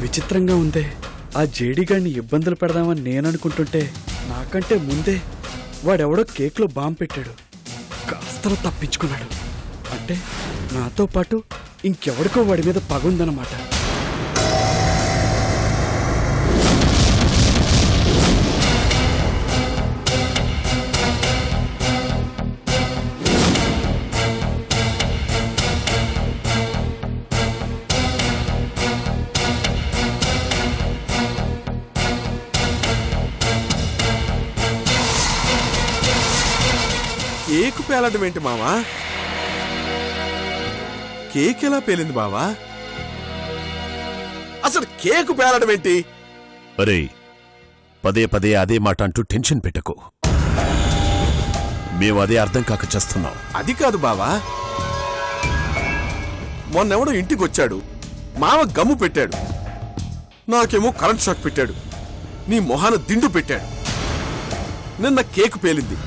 విచిత్రంగా ఉందే. ఆ జేడీగాడిని ఇబ్బందులు పెడదామని నేననుకుంటుంటే నాకంటే ముందే వాడెవడో కేక్లో బాంబు పెట్టాడు. కాస్తలో తప్పించుకున్నాడు. అంటే నాతో పాటు ఇంకెవడికో వాడి మీద పగుందన్నమాట. కేకు పేలడం ఏంటి మావా? కేక్ ఎలా పేలింది బావా? అసలు కేకు పేలడం ఏంటి? అరే, పదే పదే అదే మాట అంటూ టెన్షన్ పెట్టకు. మేము అదే అర్థం కాక చేస్తున్నాం. అది కాదు బావా, మొన్నెవడో ఇంటికొచ్చాడు, మావ గమ్ము పెట్టాడు, నాకేమో కరెంట్ షాక్ పెట్టాడు, నీ మొహాన దిండు పెట్టాడు, నిన్న కేకు పేలింది.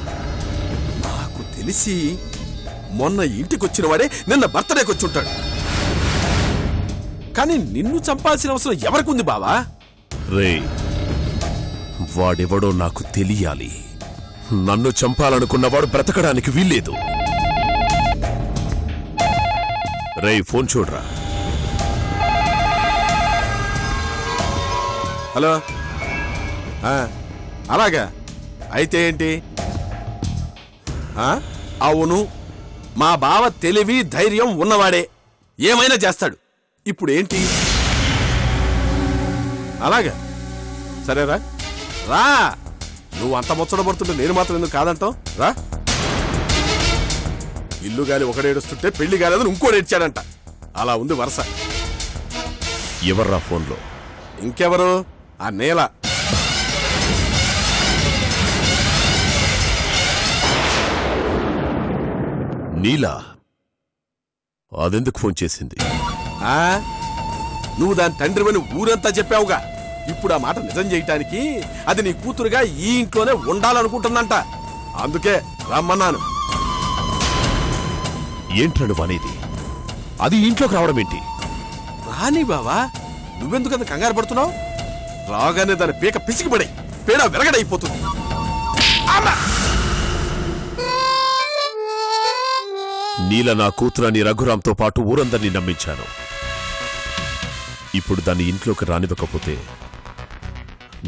నాకు తెలిసి మొన్న ఇంటికొచ్చిన వాడే నిన్న బర్త్డేకి వచ్చుంటాడు. కానీ నిన్ను చంపాల్సిన అవసరం ఎవరికుంది బావా? రే, వాడెవడో నాకు తెలియాలి. నన్ను చంపాలనుకున్నవాడు బ్రతకడానికి వీల్లేదు. రే, ఫోన్ చూడరా. హలో, అలాగా అయితే ఏంటి? అవును, మా బావ తెలివి ధైర్యం ఉన్నవాడే, ఏమైనా చేస్తాడు. ఇప్పుడు ఏంటి? అలాగా సరేరా, రా. నువ్వు అంత ముచ్చటపడుతుంటే నేను మాత్రం ఎందుకు కాదంటావు? రా. ఇల్లు గాలి ఒకడేడుస్తుంటే పెళ్లి గాలేదని ఇంకోటి ఏడ్చాడంట. అలా ఉంది వరుస. ఎవర్రా ఫోన్లో? ఇంకెవరు? ఆ నేల. నీలా? అదెందుకు ఫోన్ చేసింది? నువ్వు దాని తండ్రివని ఊరంతా చెప్పావుగా. ఇప్పుడు ఆ మాట నిజం చేయటానికి అది నీ కూతురుగా ఈ ఇంట్లోనే ఉండాలనుకుంటుందంట. అందుకే రమ్మన్నాను. ఏంట్రా నువ్వు అనేది? అది ఇంట్లోకి రావడం ఏంటి? రాని బావా, నువ్వెందుకంత కంగారు పడుతున్నావు? రాగానే దాని పీక పిసికిపడి పేడ విరగడైపోతుంది. నీల నా కూతురని రఘురాంతో పాటు ఊరందరినీ నమ్మించాను. ఇప్పుడు దాన్ని ఇంట్లోకి రానివ్వకపోతే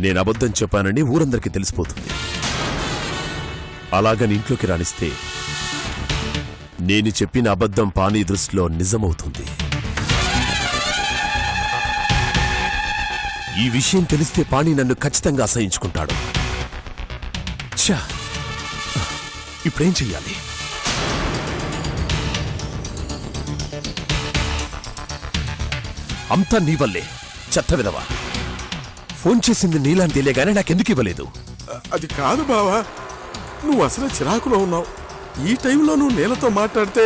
నేను అబద్ధం చెప్పానని ఊరందరికీ తెలిసిపోతుంది. అలాగని ఇంట్లోకి రానిస్తే నేను చెప్పిన అబద్ధం పానీ దృష్టిలో నిజమవుతుంది. ఈ విషయం తెలిస్తే పానీ నన్ను ఖచ్చితంగా అసహించుకుంటాడు. ఇప్పుడేం చెయ్యాలి? అంతా నీ వల్లే, చెత్త విధవా. ఫోన్ చేసింది నీలాని తెలియగానే నాకెందుకు ఇవ్వలేదు? అది కాదు బావా, నువ్వు అసలే చిరాకులో ఉన్నావు. ఈ టైంలో నువ్వు నీలతో మాట్లాడితే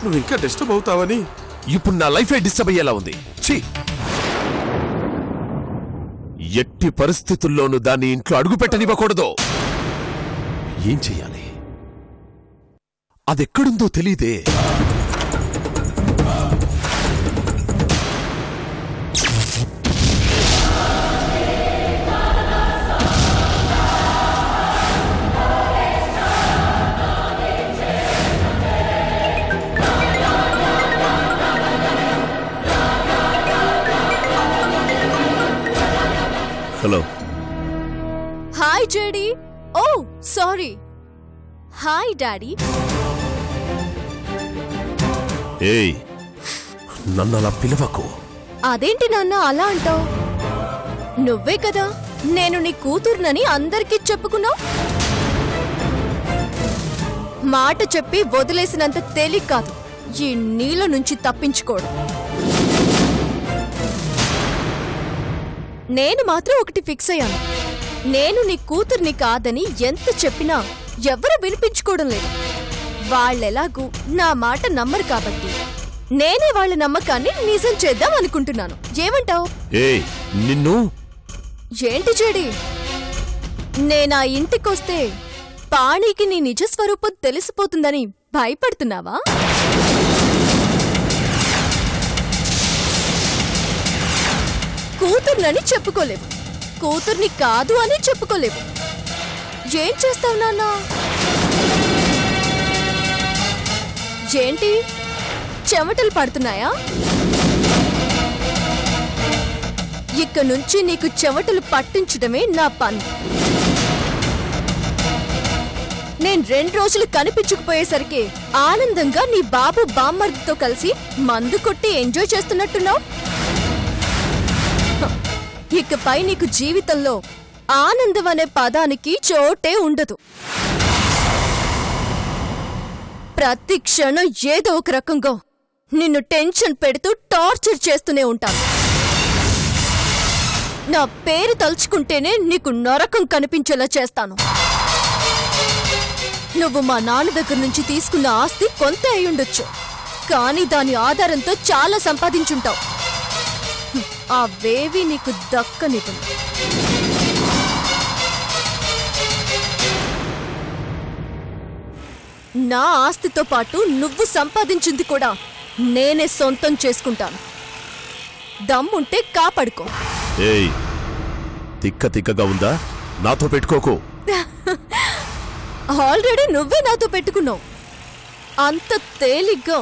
నువ్వు ఇంకా డిస్టర్బ్ అవుతావని. ఇప్పుడు నా లైఫే డిస్టర్బ్ అయ్యేలా ఉంది. ఛీ! ఎట్టి పరిస్థితుల్లోనూ దాన్ని ఇంట్లో అడుగు పెట్టనివ్వకూడదు. ఏం చెయ్యాలి? అదెక్కడుందో తెలీదే. Hello. Hi JD. Oh sorry. Hi daddy. ఏయ్, నన్ను అలా పిలవకు. అదేంటి నాన్న అలా అంటావు? నువ్వే కదా నేను నీ కూతుర్నని అందరికీ చెప్పుకున్నావు. మాట చెప్పి వదిలేసినంత తేలిక కాదు ఈ నీళ్ళ నుంచి తప్పించుకోవడం. నేను మాత్రం ఒకటి ఫిక్స్ అయ్యాను. నేను నీ కూతుర్ని కాదని ఎంత చెప్పినా ఎవరు వినిపించుకోవడం లేదు. వాళ్ళెలాగూ నా మాట నమ్మరు కాబట్టి నేనే వాళ్ళ నమ్మకాన్ని నిజం చేద్దాం అనుకుంటున్నాను. ఏమంటావు? ఏయ్, నిన్ను. ఏంటి జేడి, నేనా ఇంటికొస్తే పాణికి నీ నిజస్వరూపం తెలిసిపోతుందని భయపడుతున్నావా? కూతుర్నని చెప్పుకోలేవు, కూతుర్ని కాదు అని చెప్పుకోలేవు. ఏం చేస్తావు నాన్న? ఏంటి చెమటలు పడుతున్నాయా? ఇక నుంచి నీకు చెమటలు పట్టించడమే నా పని. నేను 2 రోజులు కనిపించకపోయేసరికి ఆనందంగా నీ బాబు బామ్మర్దితో కలిసి మందు కొట్టి ఎంజాయ్ చేస్తున్నట్టున్నావు. ఇకపై నీకు జీవితంలో ఆనందం అనే పదానికి చోటే ఉండదు. ప్రతి క్షణం ఏదో ఒక రకంగా నిన్ను టెన్షన్ పెడుతూ టార్చర్ చేస్తూనే ఉంటాను. నా పేరు తలుచుకుంటేనే నీకు నరకం కనిపించేలా చేస్తాను. నువ్వు మా నాన్న దగ్గర నుంచి తీసుకున్న ఆస్తి కొంత అయ్యుండొచ్చు, కానీ దాని ఆధారంతో చాలా సంపాదించుంటావు. అవేవి నీకు దక్కనివ్వను. నా ఆస్తితో పాటు నువ్వు సంపాదించింది కూడా నేనే సొంతం చేసుకుంటాను. దమ్ముంటే కాపాడుకో. ఏయ్, తిక్క తిక్కగా ఉందా? నాతో పెట్టుకోకు. ఆల్రెడీ నువ్వే నాతో పెట్టుకున్నావు. అంత తేలిగ్గా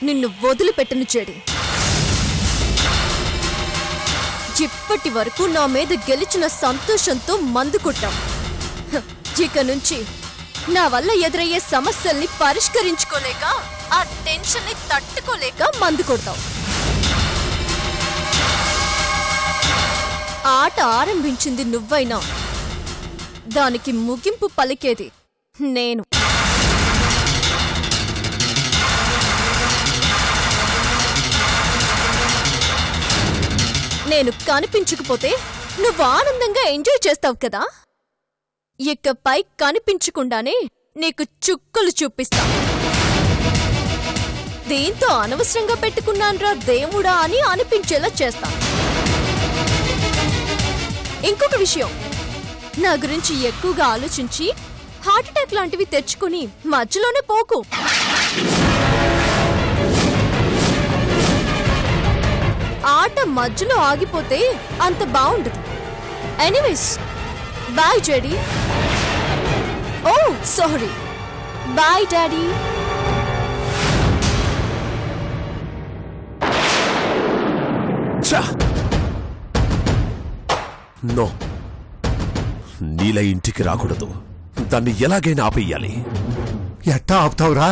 నిన్ను వదిలిపెట్టను చెడి. ఇప్పటి వరకు నా మీద గెలిచిన సంతోషంతో మందు కొట్టావు. ఇక నుంచి నా వల్ల ఎదురయ్యే సమస్యల్ని పరిష్కరించుకోలేక, ఆ టెన్షన్ ని తట్టుకోలేక మందు కొడతావు. ఆట ఆరంభించింది నువ్వైనా దానికి ముగింపు పలికేది నేను. నేను కనిపించకపోతే నువ్వు ఆనందంగా ఎంజాయ్ చేస్తావు కదా. ఇకపై కనిపించకుండానే నీకు చుక్కలు చూపిస్తా. దీంతో అనవసరంగా పెట్టుకున్నాన్రా దేవుడా అని అనిపించేలా చేస్తా. ఇంకొక విషయం, నా గురించి ఎక్కువగా ఆలోచించి హార్ట్అటాక్ లాంటివి తెచ్చుకుని మధ్యలోనే పోకు. ఆట మధ్యలో ఆగిపోతే అంత బాగుండదు. Anyways, bye JD. Oh sorry, bye daddy. No, నీల ఇంటికి రాకూడదు. దాన్ని ఎలాగైనా ఆపేయాలి. ఎట్టా ఆపుతావురా?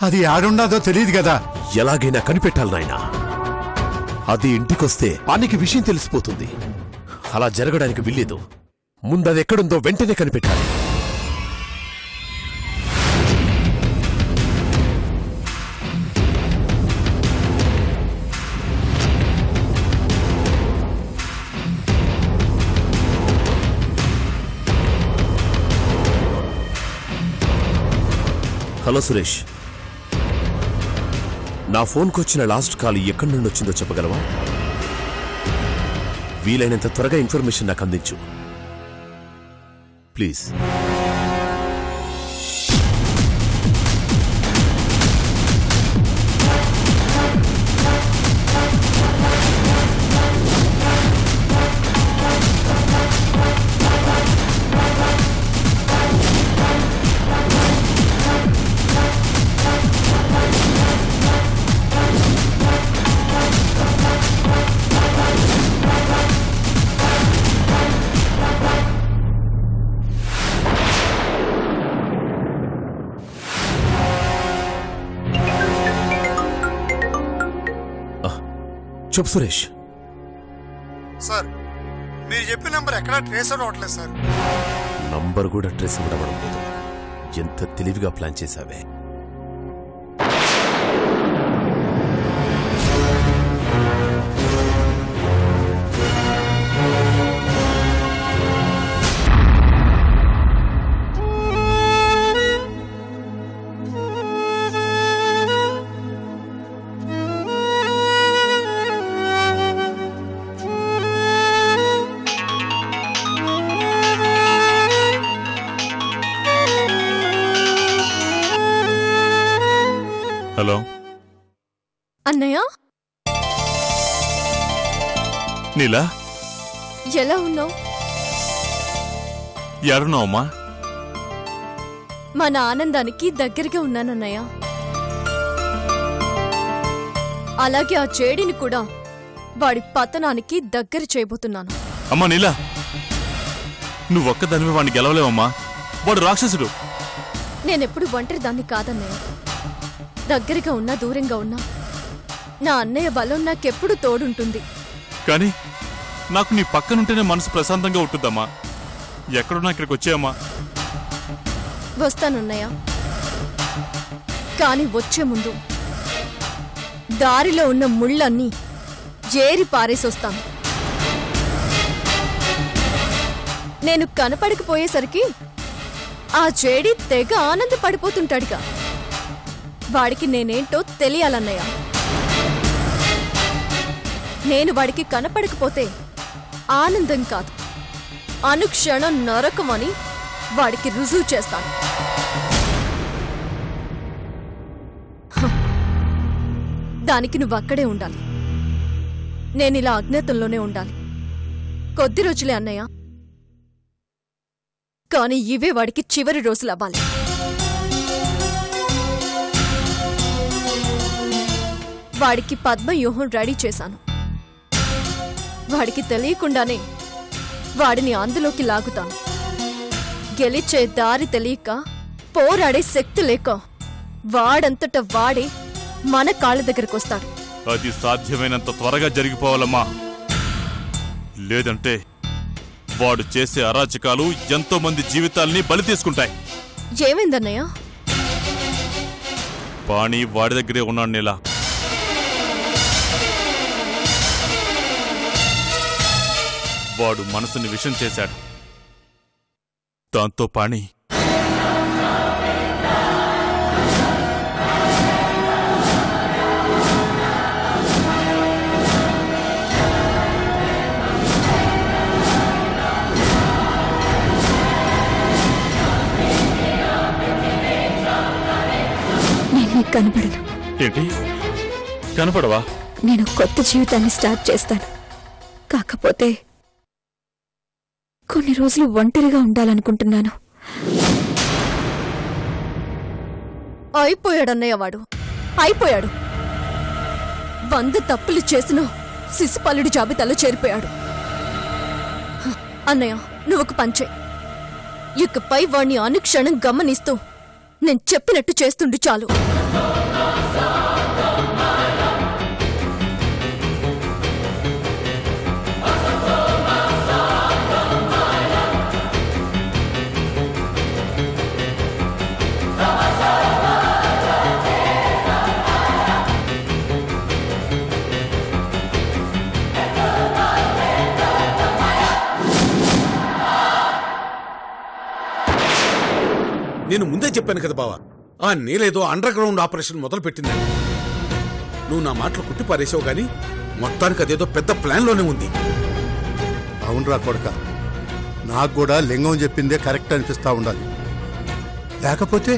అది ఆడున్నదో తెలియదు కదా. ఎలాగైనా కనిపెట్టాలి నాయనా. అది ఇంటికొస్తే పానికి విషయం తెలిసిపోతుంది. అలా జరగడానికి వీల్లేదు. ముందది ఎక్కడుందో వెంటనే కనిపెట్టాలి. హలో సురేష్, నా ఫోన్కొచ్చిన లాస్ట్ కాల్ ఎక్కడి నుండి వచ్చిందో చెప్పగలవా? వీలైనంత త్వరగా ఇన్ఫర్మేషన్ నాకు అందించు ప్లీజ్. చెప్పు సురేష్. సార్ మీరు చెప్పిన నంబర్ ఎక్కడా ట్రేస్ అవ్వట్లేదు సార్. నంబర్ కూడా ట్రేస్ అవ్వడం లేదు. ఎంత తెలివిగా ప్లాన్ చేశావే. హలో అన్నయ్య, నీలా ఎలా ఉన్నావు? ఎడున్నావమ్మా? మన ఆనందానికి దగ్గరగా ఉన్నానన్నయ్య. అలాగే ఆ చేడిని కూడా వాడి పతనానికి దగ్గర చేయబోతున్నాను. అమ్మా నీలా, నువ్వొక్కదానివి వాడిని గెలవలేవమ్మా. వాడు రాక్షసుడు. నేనెప్పుడు ఒంటరి దాన్ని కాదన్నయ్య. దగ్గరగా ఉన్నా దూరంగా ఉన్నా నా అన్నయ్య బలం నాకెప్పుడు తోడుంటుంది. కానీ నాకు నీ పక్కనుంటేనే మనసు ప్రశాంతంగా ఉంటుందమ్మా. ఎక్కడున్నా ఇక్కడికి వచ్చేయమ్మా. వస్తానన్నయ్య, కాని వచ్చే ముందు దారిలో ఉన్న ముళ్ళన్నీ ఏరి పారేసొస్తాను. నేను కనపడకపోయేసరికి ఆ చేడి తెగ ఆనందపడిపోతుంటాడుగా. వాడికి నేనేంటో తెలియాలన్నయ్య. నేను వాడికి కనపడకపోతే ఆనందం కాదు, అనుక్షణం నరకమని వాడికి రుజువు చేస్తాను. దానికి నువ్వక్కడే ఉండాలి. నేనిలా అజ్ఞాతంలోనే ఉండాలి. కొద్ది రోజులే అన్నయ్య, కానీ ఇవే వాడికి చివరి రోజులు అవ్వాలి. వాడికి పద్మవ్యూహం రెడీ చేశాను. వాడికి తెలియకుండానే వాడిని అందులోకి లాగుతాను. గెలిచే దారి తెలియక, పోరాడే శక్తి లేక వాడంతట వాడే మన కాళ్ళ దగ్గరకొస్తాడు. అది సాధ్యమైనంత త్వరగా జరిగిపోవాలమ్మా. లేదంటే వాడు చేసే అరాచకాలు ఎంతో మంది జీవితాల్ని బలి తీసుకుంటాయి. ఏమైందన్నయ్య? పాణి వాడి దగ్గరే ఉన్నాడు నీలా. వాడు మనసుని విషం చేశాడు. దాంతో పాణి నేను కనపడను. ఏంటి కనపడవా? నేను కొత్త జీవితాన్ని స్టార్ట్ చేస్తాను. కాకపోతే కొన్ని రోజులు ఒంటరిగా ఉండాలనుకుంటున్నాను. అయిపోయాడన్నయ్య వాడు, అయిపోయాడు. 100 తప్పులు చేసిన శిశుపాలుడి జాబితాలో చేరిపోయాడు. అన్నయ్య, నువ్వొక పంచే. ఇకపై వాణ్ణి అనుక్షణం గమనిస్తూ నేను చెప్పినట్టు చేస్తుండు చాలు. నేను ముందే చెప్పాను కదా బావా, ఆ నీలేదో అండర్ గ్రౌండ్ ఆపరేషన్ మొదలు పెట్టిందని. నువ్వు నా మాటలు కుట్టి పారేసావు గాని మొత్తానికి అదేదో పెద్ద ప్లాన్లోనే ఉంది. అవునరా కొడక, నాకు కూడా లింగం చెప్పిందే కరెక్ట్ అనిపిస్తా ఉండాలి. లేకపోతే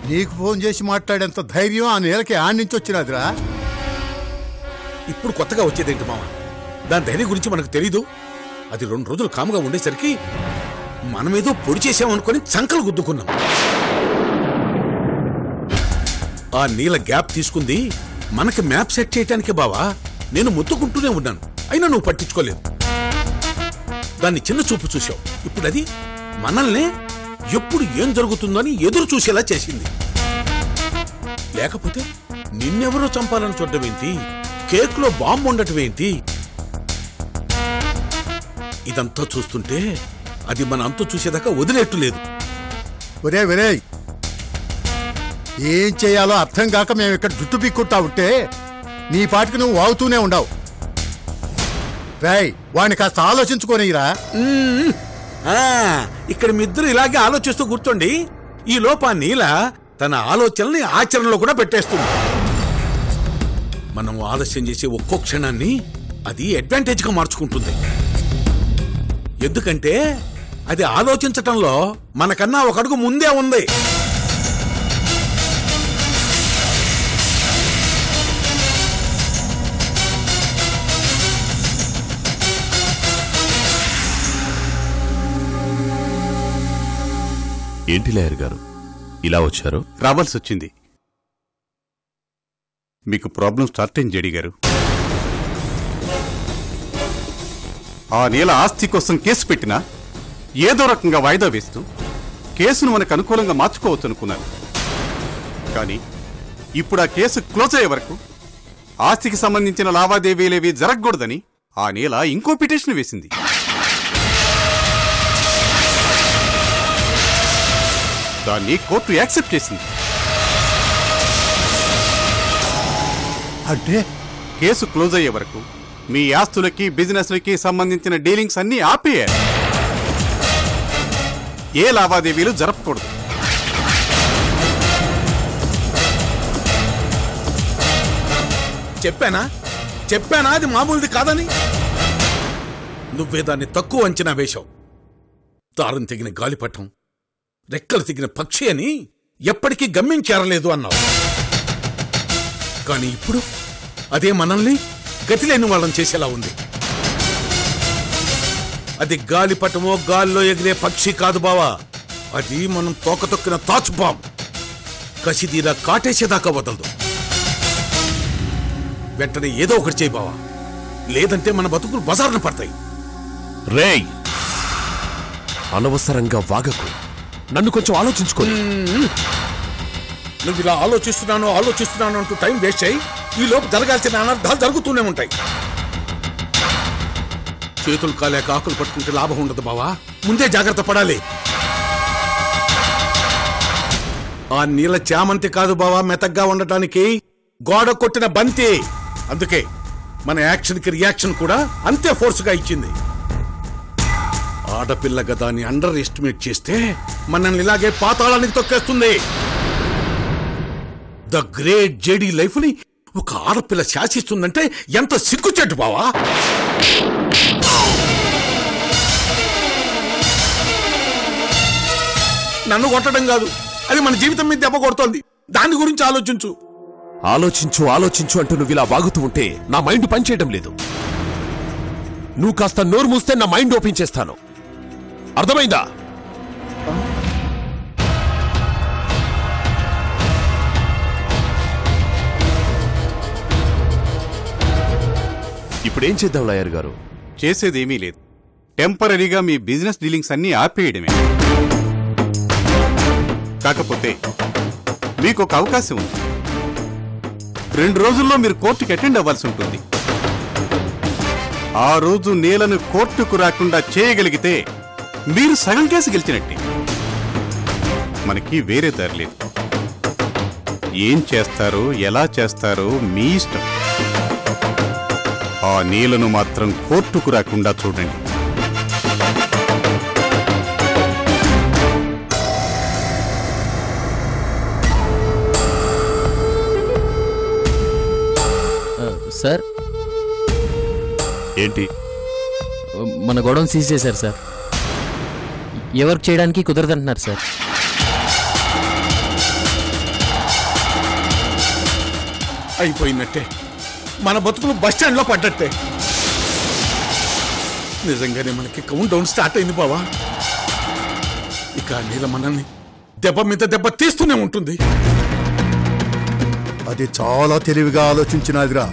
నీకు ఫోన్ చేసి మాట్లాడేంత ధైర్యం ఆ నీలకి ఆడి నుంచి వచ్చినదిరా. ఇప్పుడు కొత్తగా వచ్చేదేంటి మావా? దాని ధైర్యం గురించి మనకు తెలీదు. అది 2 రోజులు కాముగా ఉండేసరికి మనమేదో పొడి చేసామనుకొని చంకలు గుద్దుకున్నాం. ఆ నీల గ్యాప్ తీసుకుంది మనకి మ్యాప్ సెట్ చేయటానికే బావా. నేను మొత్తుకుంటూనే ఉన్నాను, అయినా నువ్వు పట్టించుకోలేదు. దాన్ని చిన్న చూపు చూసావు. ఇప్పుడు అది మనల్నే ఎప్పుడు ఏం జరుగుతుందో అని ఎదురు చూసేలా చేసింది. లేకపోతే నిన్నెవరో చంపాలని చూడటమేంటి? కేకులో బాంబు ఉండటం ఏంటి? ఇదంతా చూస్తుంటే అది మన అంతు చూసేదాకా వదిలేట్టు లేదు. ఒరే ఏం చేయాలో అర్థం కాక మేము ఇక్కడ జుట్టు పీక్కుంటా ఉంటే నీ పాటికి నువ్వు వాగుతూనే ఉండవు. వాడిని కాస్త ఆలోచించుకోనిరా. ఇక్కడ మీ ఇద్దరు ఇలాగే ఆలోచిస్తూ కూర్చోండి. ఈ లోపా నీల తన ఆలోచనల్ని ఆచరణలో కూడా పెట్టేస్తుంది. మనం ఆలస్యం చేసే ఒక్కో క్షణాన్ని అది అడ్వాంటేజ్ గా మార్చుకుంటుంది. ఎందుకంటే అది ఆలోచించటంలో మనకన్నా ఒక అడుగు ముందే ఉంది. ఏంటి లాయర్ గారు ఇలా వచ్చారు? రావాల్సి వచ్చింది. మీకు ప్రాబ్లం స్టార్ట్ అయింది జేడి గారు. ఆ నీల ఆస్తి కోసం కేసు పెట్టినా ఏదో రకంగా వాయిదా వేస్తూ కేసును మనకు అనుకూలంగా మార్చుకోవచ్చు అనుకున్నాను. కానీ ఇప్పుడు ఆ కేసు క్లోజ్ అయ్యే వరకు ఆస్తికి సంబంధించిన లావాదేవీలేవి జరగకూడదని ఆ నీల ఇంకో పిటిషన్ వేసింది. దాన్ని కోర్టు యాక్సెప్ట్ చేసింది. అంటే కేసు క్లోజ్ అయ్యే వరకు మీ ఆస్తులకి బిజినెస్లకి సంబంధించిన డీలింగ్స్ అన్నీ ఆపేయాలి. ఏ లావాదేవీలు జరపకూడదు. చెప్పానా అది మామూలుది కాదని? నువ్వే దాన్ని తక్కువ అంచనా వేశావు. దారం తెగిన గాలిపటం, రెక్కలు తెగిన పక్షి అని ఎప్పటికీ గమ్యం చేరలేదు అన్నావు. కానీ ఇప్పుడు అదే మనల్ని గతిలేని వాళ్ళని చేసేలా ఉంది. అది గాలిపటమో గాల్లో ఎగిరే పక్షి కాదు బావా. అది మనం తోక తొక్కిన తాచుబాం. కసిదీరా కాటేసేదాకా వదలదు. వెంటనే ఏదో ఒకటి చేయి బావా, లేదంటే మన బతుకులు బజారున పడతాయి. రేయ్, అనవసరంగా వాగకు. నన్ను కొంచెం ఆలోచించుకో. నువ్వు ఇలా ఆలోచిస్తున్నాను అంటూ టైం వేస్ట్ అయ్యి ఈ లోపు జరగాల్సిన అనర్థాలు జరుగుతూనే ఉంటాయి. చేతులు కాలేక ఆకులు పట్టుకుంటే లాభం ఉండదు బావా. ముందే జాగ్రత్త పడాలి. ఆ నీళ్ళ చామంతి కాదు బావా మెతగ్గా ఉండటానికి, గోడ కొట్టిన బంతి. అందుకే మన యాక్షన్ కి రియాక్షన్ కూడా అంతే ఫోర్స్ గా ఇచ్చింది. ఆడపిల్లగా దాన్ని అండర్ ఎస్టిమేట్ చేస్తే మనల్ని ఇలాగే పాతాళానికి తొక్కేస్తుంది. ద గ్రేట్ జేడీ లైఫ్ ని ఒక ఆడపిల్ల శాసిస్తుందంటే ఎంత సిగ్గుచెట్టు బావా. నన్ను కొట్టడం కాదు, అది మన జీవితం మీద దెబ్బ కొడుతోంది. దాని గురించి ఆలోచించు. ఆలోచించు అంటూ నువ్వు ఇలా వాగుతూ ఉంటే నా మైండ్ పనిచేయడం లేదు. నువ్వు కాస్త నోరు మూస్తే నా మైండ్ ఓపెన్ చేస్తాను. అర్థమైందా? ఇప్పుడేం చేద్దాం లాయర్ గారు? చేసేదేమీ లేదు. టెంపరీగా మీ బిజినెస్ డీలింగ్స్ అన్నీ ఆపేయడమే. కాకపోతే మీకు ఒక అవకాశం ఉంది. 2 రోజుల్లో మీరు కోర్టుకి అటెండ్ అవ్వాల్సి ఉంటుంది. ఆ రోజు నీలను కోర్టుకు రాకుండా చేయగలిగితే మీరు సగం కేసు గెలిచినట్టే. మనకి వేరే దారి లేదు. ఏం చేస్తారో ఎలా చేస్తారో మీ ఇష్టం. ఆ నీలను మాత్రం కోర్టుకు రాకుండా చూడండి. సార్, ఏంటి? మన గొడవను సీజ్ చేశారు సార్. ఎవరికి చేయడానికి కుదరదంటున్నారు సార్. అయిపోయినట్టే. మన బతుకులు బస్టాండ్ లో పడ్డట్టే. నిజంగానే మనకి కౌంట్ డౌన్ స్టార్ట్ అయింది బావా. ఇక నీల మనల్ని దెబ్బ మీద దెబ్బ తీస్తూనే ఉంటుంది. అది చాలా తెలివిగా ఆలోచించినదిరా.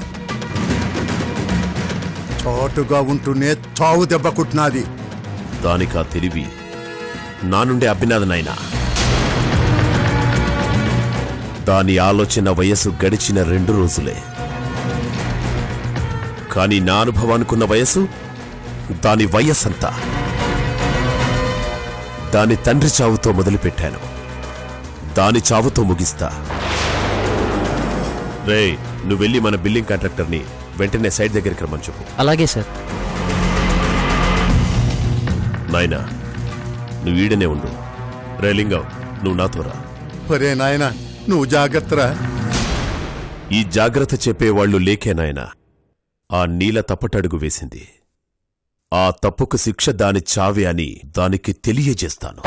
చాటుగా ఉంటూనే చావు దెబ్బ కుట్టినది. దానికా తెలివి నా నుండి అభినాథ్ నాయనా. దాని ఆలోచన వయసు గడిచిన 2 రోజులే. కానీ నా అనుభవానికున్న వయసు దాని వయస్సంతా. దాని తండ్రి చావుతో మొదలుపెట్టాను, దాని చావుతో ముగిస్తా. రే, నువ్వెళ్ళి మన బిల్డింగ్ కాంట్రాక్టర్ని వెంటనే సైట్ దగ్గరికి రమ్మని చెప్పు. అలాగే సార్. నాయనా, నువ్వు ఈడనే ఉండు. రే లింగం, నువ్వు నాతో రా. ఒరే నాయనా, నువ్వు జాగ్రత్తరా. ఈ జాగ్రత్త చెప్పేవాళ్లు లేకే నాయనా ఆ నీల తప్పటడుగు వేసింది. ఆ తప్పుకు శిక్ష దాని చావే అని దానికి తెలియజేస్తాను.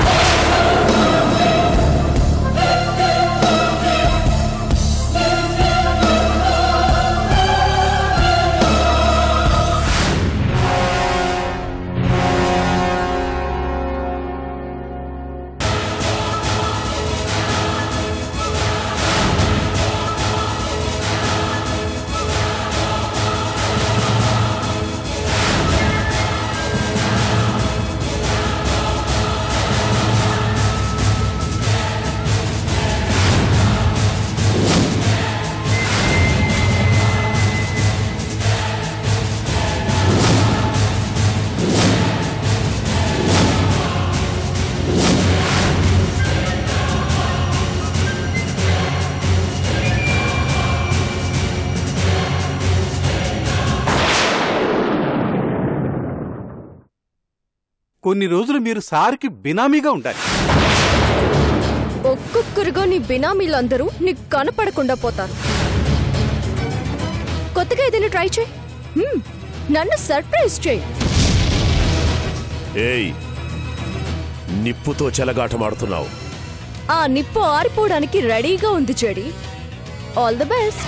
కొన్ని రోజులు మీరు సార్కి బినామీగా ఉండాలి. ఒక్కొక్కరుగా నీ బినామీలందరూ నీకు కనపడకుండా పోతారు. కొత్తగా ఏదైనా ట్రై చేయి, నన్ను సర్ప్రైజ్ చేయి. ఏయ్, నిప్పుతో చెలగాటమాడుతున్నావు. ఆ నిప్పు ఆరిపోవడానికి రెడీగా ఉంది చెడి. All the best.